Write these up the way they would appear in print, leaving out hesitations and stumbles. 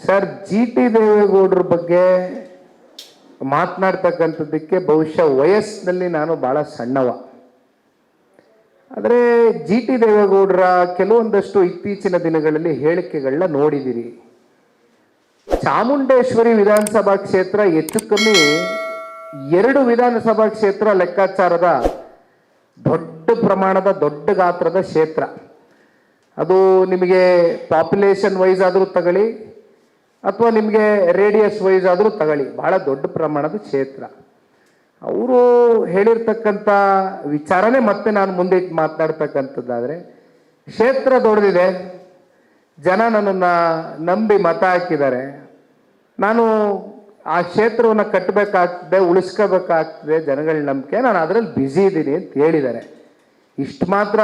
Sir, G T ದೇವೇಗೌಡರ ಬಗ್ಗೆ ಮಾತನಾಡ್ತಕ್ಕಂಥದ್ದಕ್ಕೆ ಬಹುಶಃ ವಯಸ್ಸಿನಲ್ಲಿ ನಾನು ಬಹಳ ಸಣ್ಣವ. ಆದರೆ ಜಿ ಟಿ ದೇವೇಗೌಡರ ಕೆಲವೊಂದಷ್ಟು ಇತ್ತೀಚಿನ ದಿನಗಳಲ್ಲಿ ಹೇಳಿಕೆಗಳನ್ನ ನೋಡಿದಿರಿ. ಚಾಮುಂಡೇಶ್ವರಿ ವಿಧಾನಸಭಾ ಕ್ಷೇತ್ರ ಹೆಚ್ಚು ಕಮ್ಮಿ 2 ವಿಧಾನಸಭಾ ಕ್ಷೇತ್ರ ಲೆಕ್ಕಾಚಾರದ ದೊಡ್ಡ ಪ್ರಮಾಣದ ದೊಡ್ಡ ಗಾತ್ರದ ಕ್ಷೇತ್ರ. ಅದು ನಿಮಗೆ ಪಾಪ್ಯುಲೇಷನ್ ವೈಸ್ ಆದರೂ ತಗೊಳ್ಳಿ ಅಥವಾ ನಿಮಗೆ ರೇಡಿಯಸ್ ವೈಸ್ ಆದರೂ ತಗೊಳ್ಳಿ, ಬಹಳ ದೊಡ್ಡ ಪ್ರಮಾಣದ ಕ್ಷೇತ್ರ. ಅವರು ಹೇಳಿರ್ತಕ್ಕಂಥ ವಿಚಾರನೇ ಮತ್ತೆ ನಾನು ಮುಂದೆ ಮಾತನಾಡ್ತಕ್ಕಂಥದ್ದಾದರೆ, ಕ್ಷೇತ್ರ ದೊಡ್ಡದಿದೆ, ಜನ ನನ್ನನ್ನು ನಂಬಿ ಮತ ಹಾಕಿದ್ದಾರೆ, ನಾನು ಆ ಕ್ಷೇತ್ರವನ್ನು ಕಟ್ಟಬೇಕಾಗ್ತದೆ, ಉಳಿಸ್ಕೋಬೇಕಾಗ್ತದೆ, ಜನಗಳ ನಂಬಿಕೆ, ನಾನು ಅದರಲ್ಲಿ ಬ್ಯುಸಿ ಇದ್ದೀನಿ ಅಂತ ಹೇಳಿದ್ದಾರೆ. ಇಷ್ಟು ಮಾತ್ರ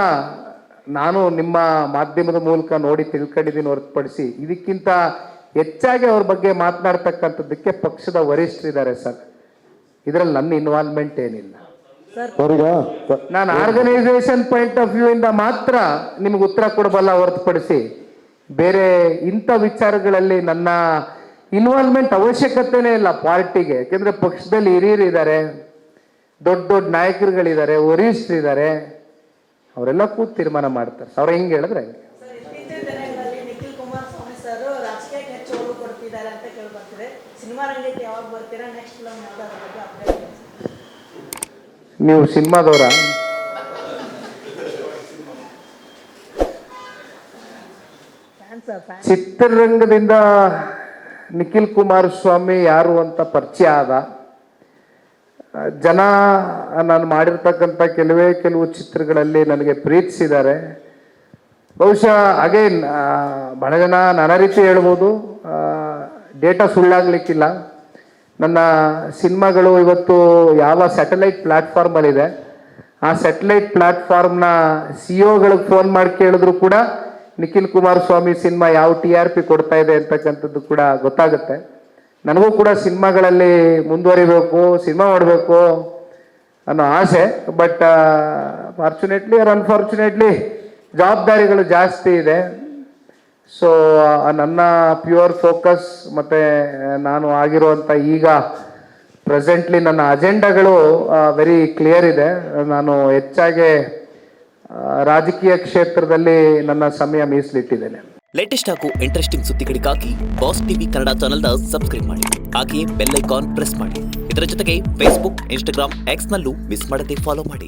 ನಾನು ನಿಮ್ಮ ಮಾಧ್ಯಮದ ಮೂಲಕ ನೋಡಿ ತಿಳ್ಕೊಂಡಿದ್ದೀನಿ ಹೊರತುಪಡಿಸಿ ಇದಕ್ಕಿಂತ ಹೆಚ್ಚಾಗಿ ಅವ್ರ ಬಗ್ಗೆ ಮಾತನಾಡ್ತಕ್ಕಂಥದ್ದಕ್ಕೆ ಪಕ್ಷದ ವರಿಷ್ಠರಿದ್ದಾರೆ ಸರ್. ಇದರಲ್ಲಿ ನನ್ನ ಇನ್ವಾಲ್ವ್ಮೆಂಟ್ ಏನಿಲ್ಲ. ನಾನು ಆರ್ಗನೈಸೇಷನ್ ಪಾಯಿಂಟ್ ಆಫ್ ವ್ಯೂ ಇಂದ ಮಾತ್ರ ನಿಮ್ಗೆ ಉತ್ತರ ಕೊಡಬಲ್ಲ ಹೊರತುಪಡಿಸಿ ಬೇರೆ ಇಂಥ ವಿಚಾರಗಳಲ್ಲಿ ನನ್ನ ಇನ್ವಾಲ್ವ್ಮೆಂಟ್ ಅವಶ್ಯಕತೆನೇ ಇಲ್ಲ ಪಾರ್ಟಿಗೆ. ಯಾಕೆಂದರೆ ಪಕ್ಷದಲ್ಲಿ ಹಿರಿಯರು ಇದ್ದಾರೆ, ದೊಡ್ಡ ದೊಡ್ಡ ನಾಯಕರುಗಳಿದ್ದಾರೆ, ವರಿಷ್ಠರಿದ್ದಾರೆ, ಅವರೆಲ್ಲ ಕೂತು ತೀರ್ಮಾನ ಮಾಡ್ತಾರೆ. ಅವ್ರು ಹೆಂಗೆ ಹೇಳಿದ್ರೆ ಹಂಗೆ. ನೀವು ಸಿನಿಮಾದವರ? ಚಿತ್ರರಂಗದಿಂದ ನಿಖಿಲ್ ಕುಮಾರಸ್ವಾಮಿ ಯಾರು ಅಂತ ಪರಿಚಯ ಆದ ಜನ ನಾನು ಮಾಡಿರ್ತಕ್ಕಂಥ ಕೆಲವು ಚಿತ್ರಗಳಲ್ಲಿ ನನಗೆ ಪ್ರೀತಿಸಿದ್ದಾರೆ. ಬಹುಶಃ ಅಗೈನ್ ಬಹಳ ಜನ ನನ್ನ ರೀತಿ ಹೇಳ್ಬೋದು, ಡೇಟಾ ಸುಳ್ಳಾಗಲಿಕ್ಕಿಲ್ಲ. ನನ್ನ ಸಿನಿಮಾಗಳು ಇವತ್ತು ಯಾವ ಸ್ಯಾಟಲೈಟ್ ಪ್ಲ್ಯಾಟ್ಫಾರ್ಮಲ್ಲಿದೆ, ಆ ಸ್ಯಾಟಲೈಟ್ ಪ್ಲ್ಯಾಟ್ಫಾರ್ಮ್ನ CEO-ಗಳಿಗೆ ಫೋನ್ ಮಾಡಿ ಕೇಳಿದ್ರು ಕೂಡ ನಿಖಿಲ್ ಕುಮಾರಸ್ವಾಮಿ ಸಿನಿಮಾ ಯಾವ TRP ಕೊಡ್ತಾ ಇದೆ ಅಂತಕ್ಕಂಥದ್ದು ಕೂಡ ಗೊತ್ತಾಗುತ್ತೆ. ನನಗೂ ಕೂಡ ಸಿನಿಮಾಗಳಲ್ಲಿ ಮುಂದುವರಿಬೇಕು, ಸಿನಿಮಾ ಮಾಡಬೇಕು ಅನ್ನೋ ಆಸೆ. ಬಟ್ ಫಾರ್ಚುನೇಟ್ಲಿ ಆರ್ ಅನ್ಫಾರ್ಚುನೇಟ್ಲಿ ಜವಾಬ್ದಾರಿಗಳು ಜಾಸ್ತಿ ಇದೆ. ಸೊ ನನ್ನ ಪ್ಯೂರ್ ಫೋಕಸ್ ಮತ್ತು ನಾನು ಆಗಿರುವಂಥ ಈಗ ಪ್ರೆಸೆಂಟ್ಲಿ ನನ್ನ ಅಜೆಂಡಾಗಳು ವೆರಿ ಕ್ಲಿಯರ್ ಇದೆ. ನಾನು ಹೆಚ್ಚಾಗಿ ರಾಜಕೀಯ ಕ್ಷೇತ್ರದಲ್ಲಿ ನನ್ನ ಸಮಯ ಮೀಸಲಿಟ್ಟಿದ್ದೇನೆ. ಲೇಟೆಸ್ಟ್ ಹಾಗೂ ಇಂಟ್ರೆಸ್ಟಿಂಗ್ ಸುದ್ದಿಗಳಿಗಾಗಿ ಬಾಸ್ ಟಿವಿ ಕನ್ನಡ ಚಾನೆಲ್ನ ಸಬ್ಸ್ಕ್ರೈಬ್ ಮಾಡಿ. ಹಾಗೆಯೇ ಬೆಲ್ ಐಕಾನ್ ಪ್ರೆಸ್ ಮಾಡಿ. ಇದರ ಜೊತೆಗೆ ಫೇಸ್ಬುಕ್, ಇನ್ಸ್ಟಾಗ್ರಾಮ್, ಎಕ್ಸ್ನಲ್ಲೂ ಮಿಸ್ ಮಾಡದೆ ಫಾಲೋ ಮಾಡಿ.